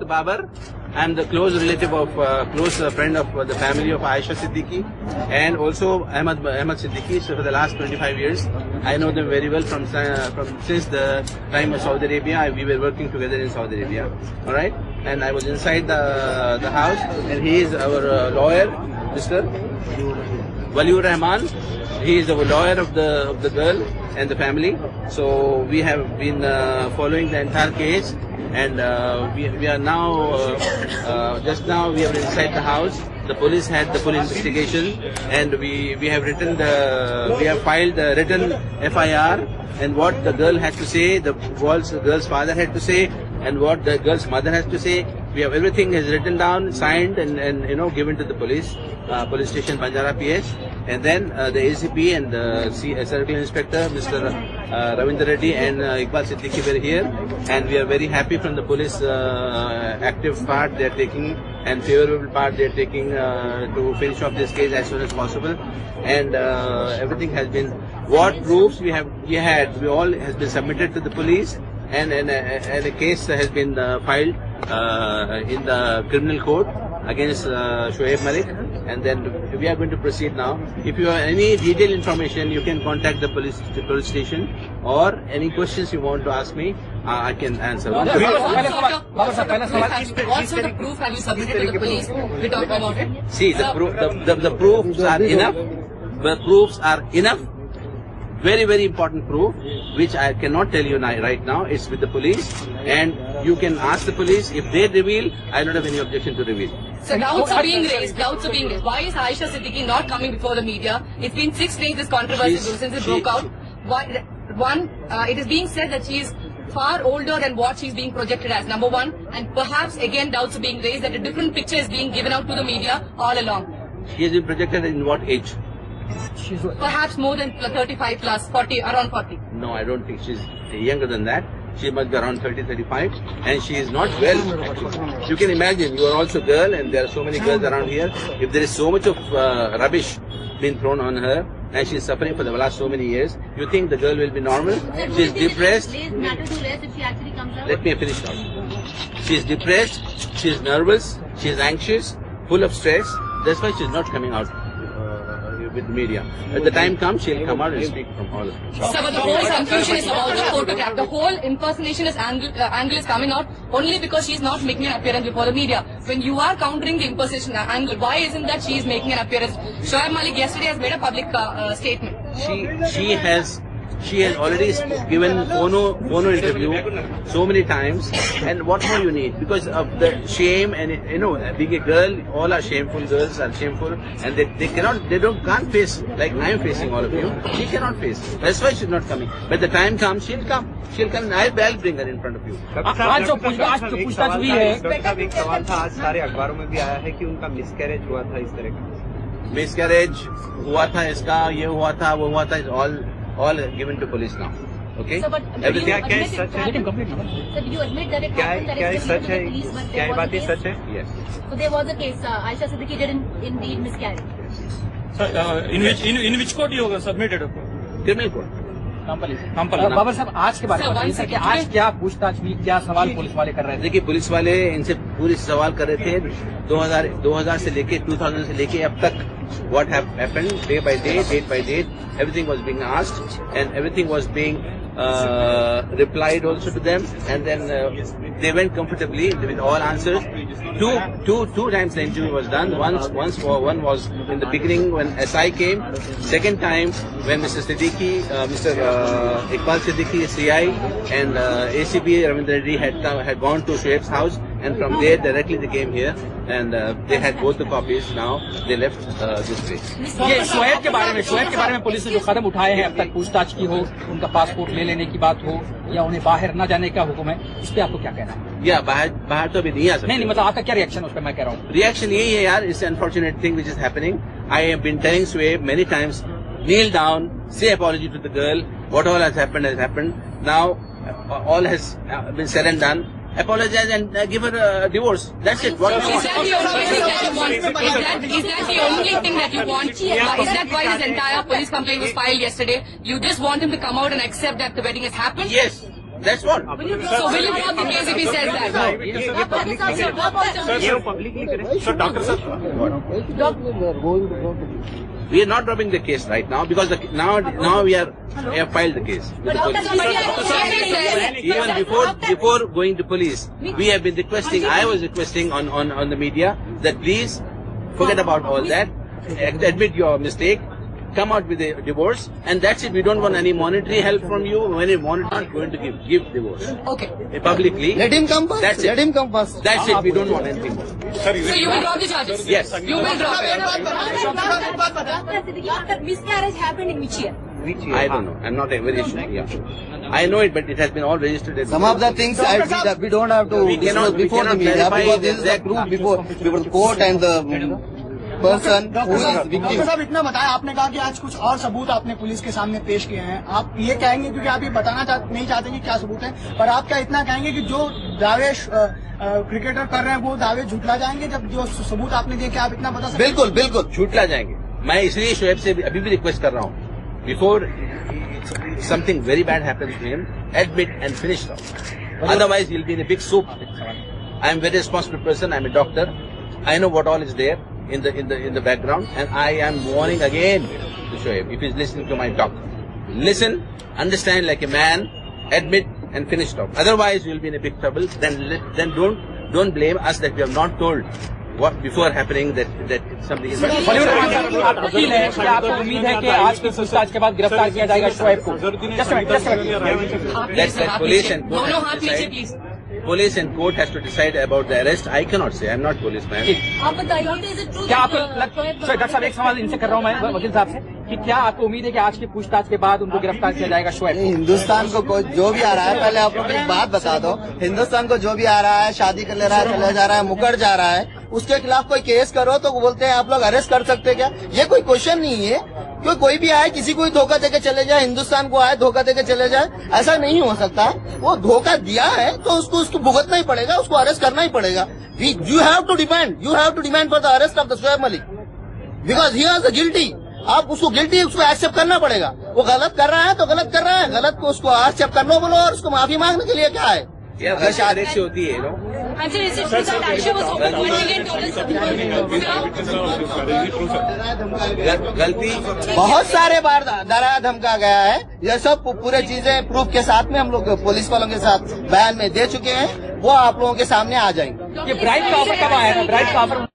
Babar. I'm the close relative of, close friend of the family of Aisha Siddiqui and also Ahmad Siddiqui. So for the last 25 years, I know them very well from since the time of Saudi Arabia. We were working together in Saudi Arabia. All right, and I was inside the house, and he is our lawyer, Mr. Waliur Rahman. He is the lawyer of the girl and the family. So we have been following the entire case. And we are now, just now we are inside the house. The police had the full investigation, and we have filed the written FIR, and what the girl had to say, the girl's father had to say, and what the girl's mother has to say. We have everything is written down, signed, and given to the police station Banjara PS, and then the ACP and the Circle Inspector Mr. Ravindra Reddy and Iqbal Siddiqui were here, and we are very happy from the police active part they are taking and favorable part they are taking to finish off this case as soon as possible, and everything has been what proofs we all has been submitted to the police. And a case has been filed in the criminal court against Shoaib Malik, and then we are going to proceed now. If you have any detailed information, you can contact the police station, or any questions you want to ask me, I can answer. What sort of proof have you submitted to the police? We talk about it. See, the proofs are enough. The proofs are enough. Very, very important proof, which I cannot tell you right now. It's with the police, and you can ask the police. If they reveal, I don't have any objection to reveal. So doubts are being raised. Why is Aisha Siddiqui not coming before the media? It's been 6 days this controversy since it broke out. It is being said that she is far older than what she's being projected as, number one, and perhaps again doubts are being raised that a different picture is being given out to the media all along. She has been projected in what age? Perhaps more than 35 plus, 40, around 40. No, I don't think she's younger than that. She must be around 30, 35, and she is not well, actually. You can imagine, you are also a girl, and there are so many girls around here. If there is so much of rubbish being thrown on her, and she is suffering for the last so many years, you think the girl will be normal? She is depressed. Let me finish now. She is depressed, she is nervous, she is anxious, full of stress. That's why she is not coming out with the media. At the time comes, she'll come out and speak from all of it. So, but the whole confusion is about the photograph. The whole impersonation angle is coming out only because she's not making an appearance before the media. When you are countering the impersonation angle, why isn't that she is making an appearance? Shoaib Malik yesterday has made a public statement. She has already given phono interview so many times, and what more you need? Because of the shame, and being a girl, all are shameful. Girls are shameful, and they can't face like I am facing all of you. She cannot face. That's why she's not coming. But the time comes, she'll come. She'll come, and I'll bring her in front of you. आज जो पूछताछ हुई है, एक सवाल था आज सारे अखबारों में भी आया है कि उनका मिसकैरेज हुआ था इस तरह का. मिसकैरेज हुआ था, इसका ये हुआ था, वो हुआ था. All given to police now. Okay. So, but क्या सच है? So, do you admit that it happened? क्या सच है? क्या ये बातें सच है? Yes. So there was a case. Aisha Siddiqui did indeed miscarry. In which court you have submitted? Criminal court. Babar साहब आज के बारे में बताइए कि आज क्या पूछताछ हुई, क्या सवाल पुलिस वाले कर रहे थे? देखिए, पुलिस वाले इनसे पूरी सवाल कर रहे थे 2000 से लेके 2000 से लेके अब तक what happened day by day, date by date. Everything was being asked, and everything was being replied also to them, and then they went comfortably with all answers. Two times the interview was done. One was in the beginning when SI came. Second time when Mr. Siddiqui, Mr. Iqbal Siddiqui, CI, and ACP Ravindra Reddy had gone to Shoaib's house, and from there directly they came here, and they had both the copies. Now they left this place. ये शोएब के बारे में police ने जो कदम उठाए हैं अब तक, पूछताछ की हो, उनका पासपोर्ट ले लेने की बात हो, या उन्हें बाहर न जाने का हुक्म है, इस पे आपको क्या कहना है? या बाहर तो अभी नहीं आ सकते. नहीं, मतलब आपका क्या रिएक्शन उस पर मैं कह रहा हूँ? रिएक्शन यही है यार, it's unfortunate thing which is happening. I have been telling Shoaib many times, kneel down, say apology to the girl. What all has happened. Now all has been said and done. Apologize and give her a divorce. That's it. What is that the only thing that you want? Is that the only thing that you want? Is that why this entire police complaint was filed yesterday? You just want him to come out and accept that the wedding has happened? Yes. That's what. So will you drop the case if he says that? So, Dr. Sir, We are not dropping the case right now because now we have filed the case with the police. Even before going to police, we have been requesting. I was requesting on the media that please forget about all that, admit your mistake, come out with a divorce, and that's it. We don't want any monetary help from you. When a monetary is going to give divorce Okay. publicly. Let him come first. That's it. Let him come first. That's it. We don't want anything more. sir, So you will drop the charges? Yes. You will drop it. Dr. Siddiqui, after miscarriage happened in which year? I don't know. I'm not very sure. Yeah. I know it, but it has been all registered. Some of the things we don't have to We cannot- discuss before we the cannot media clarify because this is exact- approved before the court and the person who is doctor victim. साहब इतना बताया आपने कहा कि आज कुछ और सबूत आपने पुलिस के सामने पेश किए हैं। आप ये कहेंगे क्योंकि आप ये बताना नहीं चाहते कि क्या सबूत है, पर आप क्या इतना कहेंगे कि जो दावे क्रिकेटर कर रहे हैं वो दावे झुटला जाएंगे जब जो सबूत आपने दिए, क्या आप इतना बता सकते हैं? बिल्कुल बिल्कुल छूटला जाएंगे। मैं इसलिए शोएब से अभी भी रिक्वेस्ट कर रहा हूँ, before something very bad happens to him, admit and finish it. Otherwise he'll be in a big soup. I am very responsible person. I am a doctor. I know what all is there in the background, and I am warning again to Shoaib, if he's listening to my talk, listen, understand like a man, admit and finish talk. Otherwise, you'll be in a big trouble. Then don't blame us that we have not told what before happening that something is. Bollywood आप वकील हैं, क्या आपको उम्मीद है कि आज की पूछताछ के बाद गिरफ्तार किया जाएगा शोएब को? Just a minute. That's police and court दोनों has हाथ to नीचे decide. Please. Police and court has to decide about the arrest. I cannot say. I'm not policeman. आप बताइए, is it true क्या that, आपको डॉक्टर साहब एक सवाल इनसे कर रहा हूँ मैं वकील साहब से कि क्या आपको उम्मीद है कि आज की पूछताछ के बाद उनको गिरफ्तार किया जाएगा शोएब को? हिंदुस्तान को जो भी आ रहा है, पहले आप लोग एक बात बता दो, हिंदुस्तान को जो भी आ रहा है, शादी कर ले रहा है, चले जा रहा है, मुकर जा रहा है, उसके खिलाफ कोई केस करो तो बोलते हैं आप लोग अरेस्ट कर सकते हैं क्या? ये कोई क्वेश्चन नहीं है। कोई भी आए, किसी को भी धोखा देके चले जाए, हिंदुस्तान को आए धोखा देके चले जाए, ऐसा नहीं हो सकता। वो धोखा दिया है तो उसको भुगतना ही पड़ेगा, उसको अरेस्ट करना ही पड़ेगा। You have to demand for the arrest of the Shoaib Malik because he is guilty. आप उसको गिल्टी उसको एक्सेप्ट करना पड़ेगा। वो गलत कर रहा है तो गलत कर रहा है, गलत को उसको एक्सेप्ट करना बोलो और उसको माफी मांगने के लिए क्या है? अगर शादी से होती है ना, And sir, is it true that Aisha was offered $1 million? गलती बहुत सारे बार डराया धमका गया है। ये सब पूरे चीजें प्रूफ के साथ में हम लोग पुलिस वालों के साथ बयान में दे चुके हैं, वो आप लोगों के सामने आ जाएंगे। ये ब्राइब का ऑफर कब आया था? ब्राइब का ऑफर